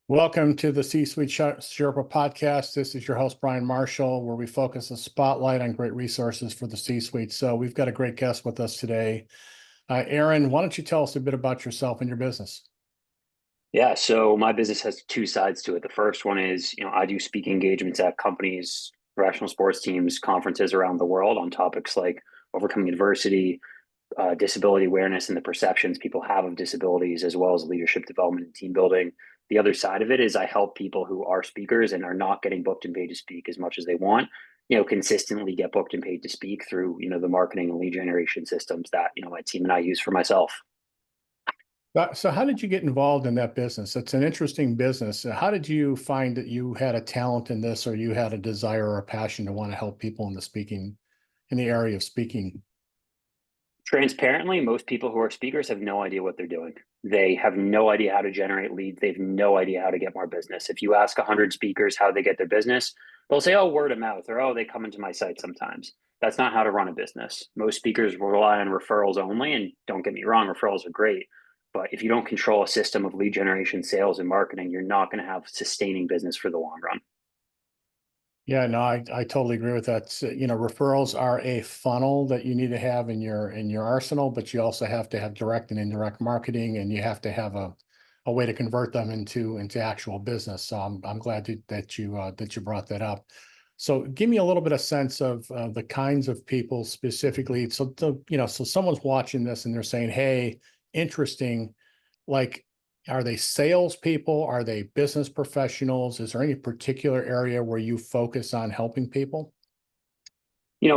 Welcome to the C-Suite Sherpa podcast. This is your host, Brian Marshall, where we focus a spotlight on great resources for the C-Suite. So we've got a great guest with us today. Aaron, why don't you tell us a bit about yourself and your business? Yeah, so my business has two sides to it. The first one is, I do speaking engagements at companies, professional sports teams, conferences around the world on topics like overcoming adversity, disability awareness, and the perceptions people have of disabilities, as well as leadership development and team building. The other side of it is I help people who are speakers and are not getting booked and paid to speak as much as they want, consistently get booked and paid to speak through, the marketing and lead generation systems that, my team and I use for myself. So how did you get involved in that business? It's an interesting business. How did you find that you had a talent in this, or you had a desire or a passion to want to help people in the area of speaking? Transparently, most people who are speakers have no idea what they're doing. They have no idea how to generate leads. They have no idea how to get more business. If you ask 100 speakers how they get their business, they'll say, oh, word of mouth, or oh, they come into my site sometimes. That's not how to run a business. Most speakers rely on referrals only. And don't get me wrong, referrals are great. But if you don't control a system of lead generation, sales, and marketing, you're not going to have sustaining business for the long run. Yeah, no, I totally agree with that. So, referrals are a funnel that you need to have in your arsenal, but you also have to have direct and indirect marketing, and you have to have a way to convert them into actual business. So I'm glad that you brought that up. So give me a little bit of sense of the kinds of people specifically. So someone's watching this and they're saying, "Hey, interesting." Like, are they salespeople? Are they business professionals? Is there any particular area where you focus on helping people?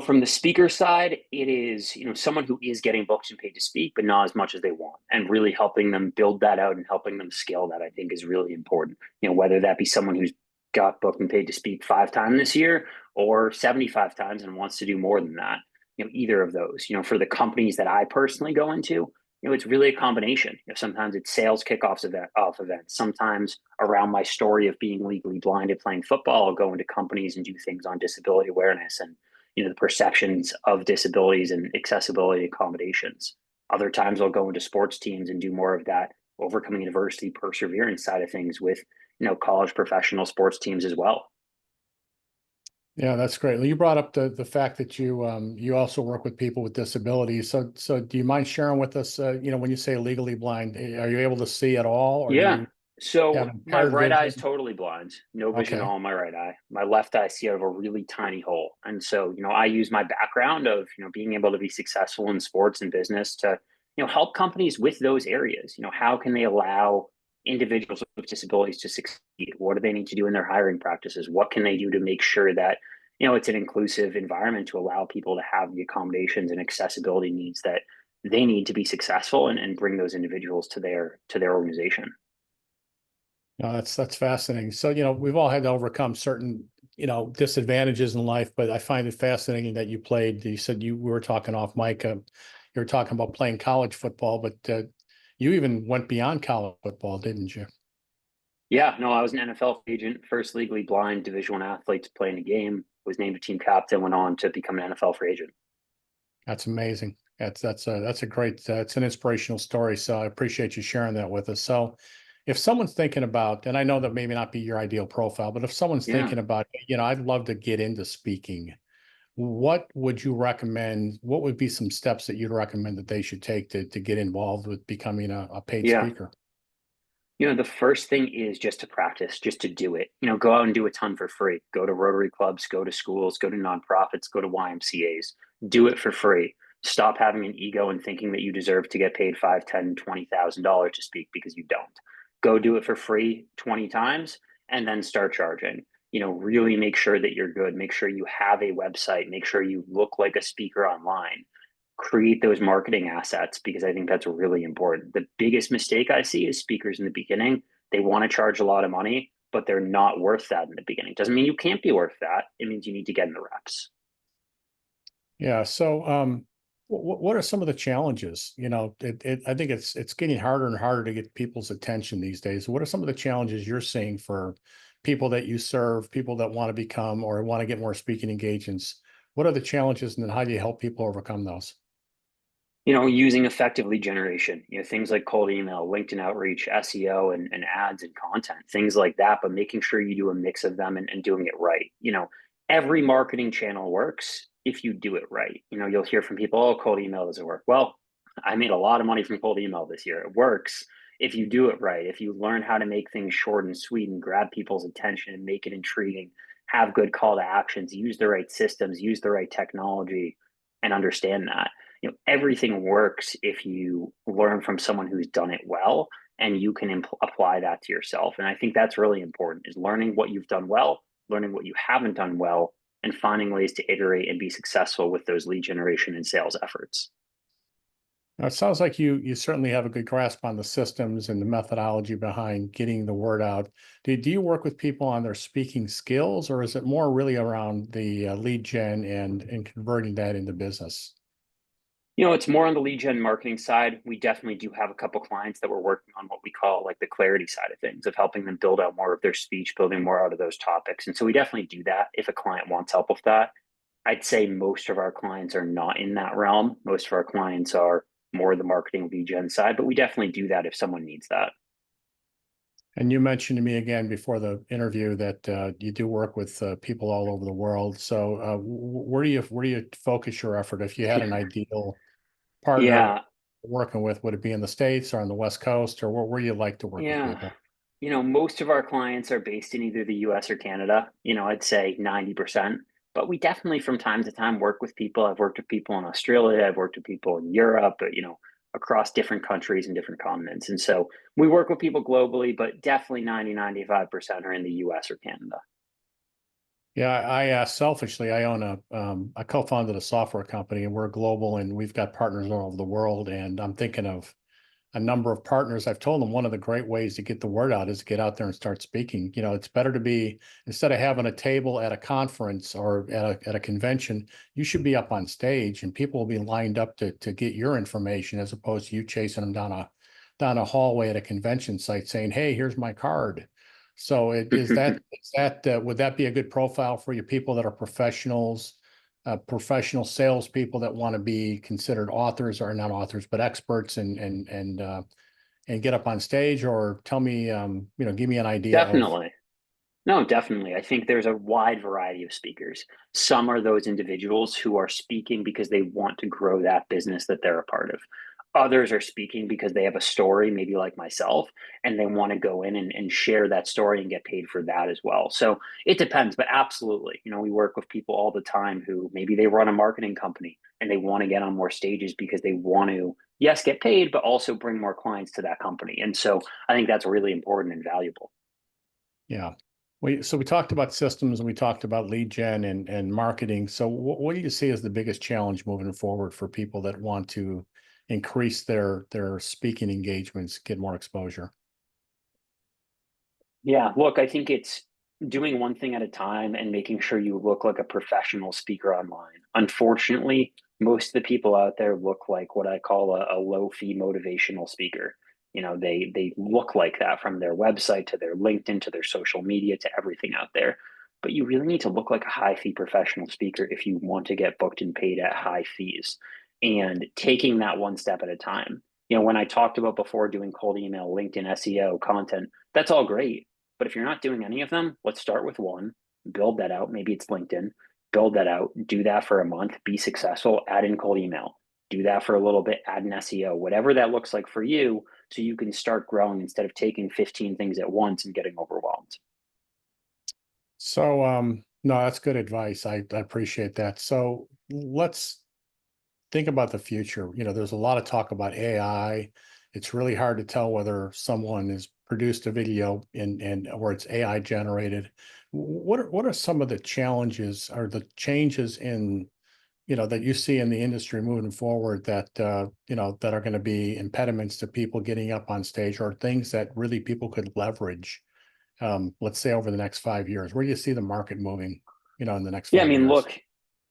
From the speaker side, it is, someone who is getting booked and paid to speak, but not as much as they want, and really helping them build that out and helping them scale that, I think is really important. Whether that be someone who's got booked and paid to speak 5 times this year or 75 times and wants to do more than that, either of those, for the companies that I personally go into, it's really a combination. Sometimes it's sales kickoffs off events. Sometimes around my story of being legally blind and playing football, I'll go into companies and do things on disability awareness and the perceptions of disabilities and accessibility accommodations. Other times I'll go into sports teams and do more of that overcoming adversity, perseverance side of things with, college professional sports teams as well. Yeah, that's great. You brought up the fact that you also work with people with disabilities. So do you mind sharing with us, when you say legally blind, are you able to see at all, or do Yeah. you have So my impaired right eye is vision? totally blind, no vision at Okay. all in my right eye. My left eye see out of a really tiny hole. And so, I use my background of, being able to be successful in sports and business to, help companies with those areas. How can they allow individuals with disabilities to succeed? What do they need to do in their hiring practices? What can they do to make sure that, it's an inclusive environment to allow people to have the accommodations and accessibility needs that they need to be successful and bring those individuals to their organization. No, that's fascinating. So, we've all had to overcome certain, disadvantages in life, but I find it fascinating that you played. You said we were talking off mic. You were talking about playing college football, but you even went beyond college football, didn't you? Yeah, no, I was an NFL agent, first legally blind Division I athlete to play in a game, was named a team captain, went on to become an NFL free agent. That's amazing. That's a great it's an inspirational story. So I appreciate you sharing that with us. So if someone's thinking about, and I know that maybe not be your ideal profile, but if someone's Yeah. thinking about, I'd love to get into speaking, what would you recommend? What would be some steps that you'd recommend that they should take to get involved with becoming a paid Yeah. speaker? The first thing is just to practice, just to do it. Go out and do a ton for free. Go to Rotary clubs, go to schools, go to nonprofits, go to YMCA's. Do it for free. Stop having an ego and thinking that you deserve to get paid 5, 10, $20,000 to speak because you don't. Go do it for free 20 times and then start charging. Really make sure that you're good. Make sure you have a website. Make sure you look like a speaker online. Create those marketing assets because I think that's really important. The biggest mistake I see is speakers in the beginning. They want to charge a lot of money, but they're not worth that in the beginning. Doesn't mean you can't be worth that. It means you need to get in the reps. Yeah. So, what are some of the challenges? I think it's getting harder and harder to get people's attention these days. What are some of the challenges you're seeing for people that you serve, people that want to become or want to get more speaking engagements? What are the challenges, and then how do you help people overcome those? Using effective lead generation, things like cold email, LinkedIn outreach, SEO, and ads and content, things like that, but making sure you do a mix of them and doing it right. Every marketing channel works if you do it right. You'll hear from people, oh, cold email doesn't work. Well, I made a lot of money from cold email this year. It works if you do it right, if you learn how to make things short and sweet and grab people's attention and make it intriguing, have good call to actions, use the right systems, use the right technology, and understand that everything works if you learn from someone who's done it well and you can apply that to yourself. And I think that's really important, is learning what you've done well, learning what you haven't done well, and finding ways to iterate and be successful with those lead generation and sales efforts. Now, it sounds like you certainly have a good grasp on the systems and the methodology behind getting the word out. Do you work with people on their speaking skills, or is it more really around the lead gen and converting that into business? It's more on the lead gen marketing side. We definitely do have a couple clients that we're working on what we call like the clarity side of things, of helping them build out more of their speech, building more out of those topics. And so we definitely do that if a client wants help with that. I'd say most of our clients are not in that realm. Most of our clients are more the marketing lead gen side, but we definitely do that if someone needs that. And you mentioned to me again before the interview that you do work with people all over the world. So where do you focus your effort? If you had an ideal partner Yeah, working with, would it be in the States or on the West Coast, or where do you like to work with yeah. people? Most of our clients are based in either the US or Canada, I'd say 90%. But we definitely from time to time work with people. I've worked with people in Australia, I've worked with people in Europe, across different countries and different continents. And so we work with people globally, but definitely 95% are in the US or Canada. Yeah, I selfishly, I own I co-founded a software company, and we're global, and we've got partners all over the world. And I'm thinking of a number of partners. I've told them one of the great ways to get the word out is to get out there and start speaking. It's better to be, instead of having a table at a conference or at a convention, you should be up on stage, and people will be lined up to get your information, as opposed to you chasing them down a hallway at a convention site saying, "Hey, here's my card." So would that be a good profile for you, people that are professionals, professional salespeople that want to be considered authors, or not authors, but experts, and get up on stage? Or tell me, give me an idea of. Definitely. No, definitely. I think there's a wide variety of speakers. Some are those individuals who are speaking because they want to grow that business that they're a part of. Others are speaking because they have a story, maybe like myself, and they want to go in and share that story and get paid for that as well. So it depends, but absolutely. We work with people all the time who maybe they run a marketing company and they want to get on more stages because they want to, yes, get paid, but also bring more clients to that company. And so I think that's really important and valuable. Yeah. So we talked about systems, and we talked about lead gen and marketing. So what do you see as the biggest challenge moving forward for people that want to increase their speaking engagements, get more exposure? Yeah, look, I think it's doing one thing at a time and making sure you look like a professional speaker online. Unfortunately, most of the people out there look like what I call a low fee motivational speaker. They look like that from their website to their LinkedIn to their social media to everything out there. But you really need to look like a high fee professional speaker if you want to get booked and paid at high fees. And taking that one step at a time. When I talked about before doing cold email, LinkedIn SEO content, that's all great, but if you're not doing any of them, let's start with one, build that out. Maybe it's LinkedIn, build that out, do that for a month, be successful, add in cold email, do that for a little bit, add an SEO, whatever that looks like for you, so you can start growing instead of taking 15 things at once and getting overwhelmed. So no, that's good advice. I appreciate that. So let's think about the future. There's a lot of talk about AI. It's really hard to tell whether someone has produced a video or it's AI generated. What are some of the challenges or the changes in, that you see in the industry moving forward that that are going to be impediments to people getting up on stage, or things that really people could leverage, let's say over the next 5 years? Where do you see the market moving, in the next Yeah, I five mean, years? look,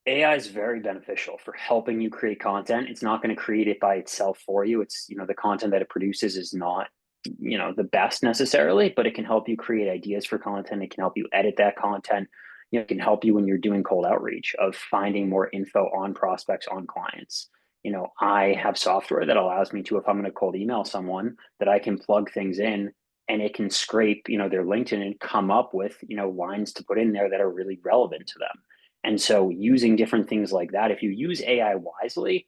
AI is very beneficial for helping you create content. It's not going to create it by itself for you. It's, the content that it produces is not, the best necessarily, but it can help you create ideas for content. It can help you edit that content. It can help you when you're doing cold outreach of finding more info on prospects, on clients. I have software that allows me to, if I'm going to cold email someone, that I can plug things in and it can scrape, their LinkedIn and come up with, lines to put in there that are really relevant to them. And so using different things like that, if you use AI wisely,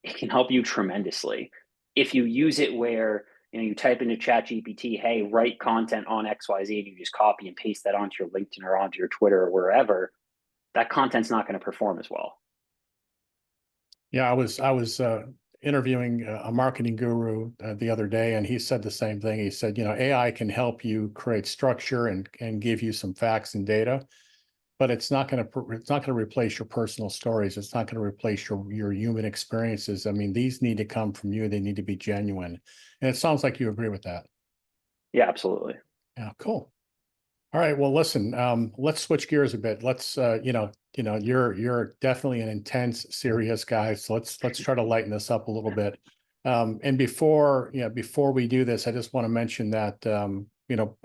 it can help you tremendously. If you use it where, you type into chat GPT, hey, write content on XYZ, and you just copy and paste that onto your LinkedIn or onto your Twitter or wherever, that content's not going to perform as well. Yeah, I was interviewing a marketing guru the other day, and he said the same thing. He said, AI can help you create structure and give you some facts and data, but it's not going to replace your personal stories. It's not going to replace your human experiences. I mean, these need to come from you. They need to be genuine. And it sounds like you agree with that. Yeah, absolutely. Yeah, cool. All right. Well, listen, let's switch gears a bit. Let's, you're definitely an intense, serious guy. So let's try to lighten this up a little bit. And before we do this, I just want to mention that,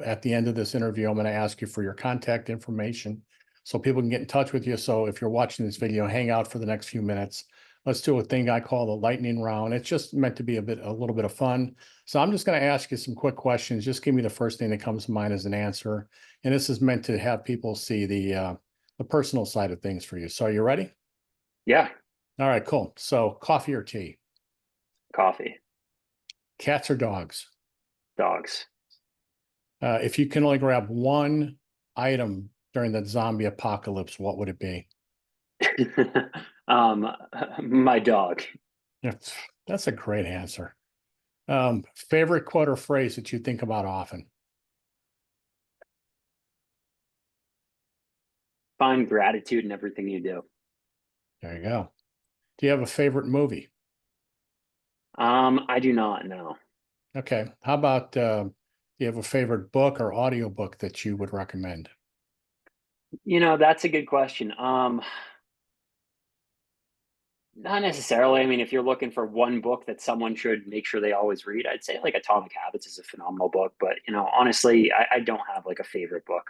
at the end of this interview, I'm going to ask you for your contact information so people can get in touch with you. So if you're watching this video, hang out for the next few minutes. Let's do a thing I call the lightning round. It's just meant to be a little bit of fun. So I'm just going to ask you some quick questions. Just give me the first thing that comes to mind as an answer. And this is meant to have people see the personal side of things for you. So are you ready? Yeah. All right, cool. So coffee or tea? Coffee. Cats or dogs? Dogs. If you can only grab one item during the zombie apocalypse, what would it be? um, my dog. That's a great answer. Favorite quote or phrase that you think about often? Find gratitude in everything you do. There you go. Do you have a favorite movie? I do not know. Okay. How about do you have a favorite book or audiobook that you would recommend? That's a good question. Not necessarily. I mean, if you're looking for one book that someone should make sure they always read, I'd say like Atomic Habits is a phenomenal book. But honestly, I don't have like a favorite book.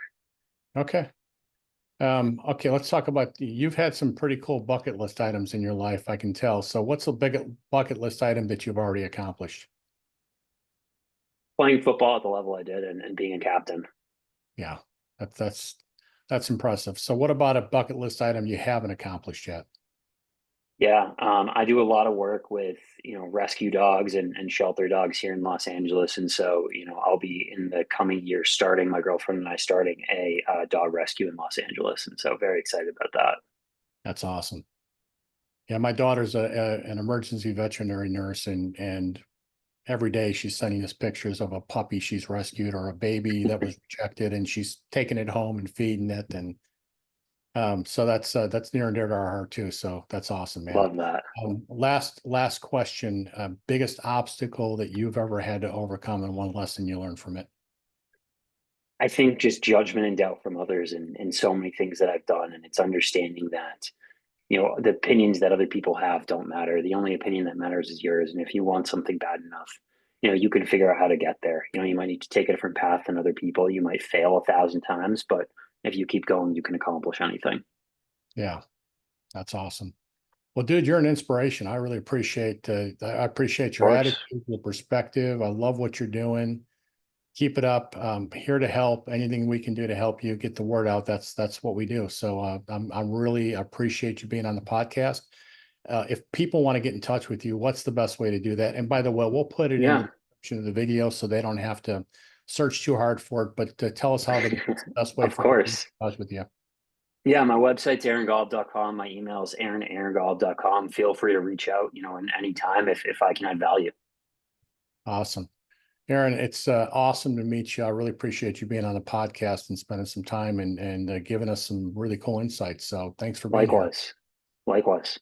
Okay. Okay, let's talk about you've had some pretty cool bucket list items in your life, I can tell. So what's a big bucket list item that you've already accomplished? Playing football at the level I did and being a captain. Yeah, that's impressive. So what about a bucket list item you haven't accomplished yet? Yeah, I do a lot of work with rescue dogs and shelter dogs here in Los Angeles, and so I'll be in the coming year starting my girlfriend and I starting a dog rescue in Los Angeles, and so very excited about that. That's awesome. Yeah, my daughter's an emergency veterinary nurse, and every day she's sending us pictures of a puppy she's rescued or a baby that was rejected, and she's taking it home and feeding it, and so that's near and dear to our heart too. So that's awesome, man. Love that. Last question. Biggest obstacle that you've ever had to overcome and one lesson you learned from it? I think just judgment and doubt from others and so many things that I've done, and it's understanding that the opinions that other people have don't matter. The only opinion that matters is yours, and if you want something bad enough, you can figure out how to get there. You might need to take a different path than other people. You might fail 1,000 times, but if you keep going, you can accomplish anything. Yeah, that's awesome. Well, dude, you're an inspiration. I appreciate Of your course. attitude, your perspective. I love what you're doing. Keep it up. Here to help. Anything we can do to help you get the word out. That's what we do. So I'm really appreciate you being on the podcast. If people want to get in touch with you, what's the best way to do that? And by the way, we'll put it in the Yeah, description of the video so they don't have to search too hard for it. But tell us what's the best way of for people to get course. in touch with you. Yeah, my website's aarongolub.com. My email is aaron@aarongolub.com. Feel free to reach out, in any time if I can add value. Awesome. Aaron, it's awesome to meet you. I really appreciate you being on the podcast and spending some time and giving us some really cool insights. So thanks for being here. Likewise. Likewise.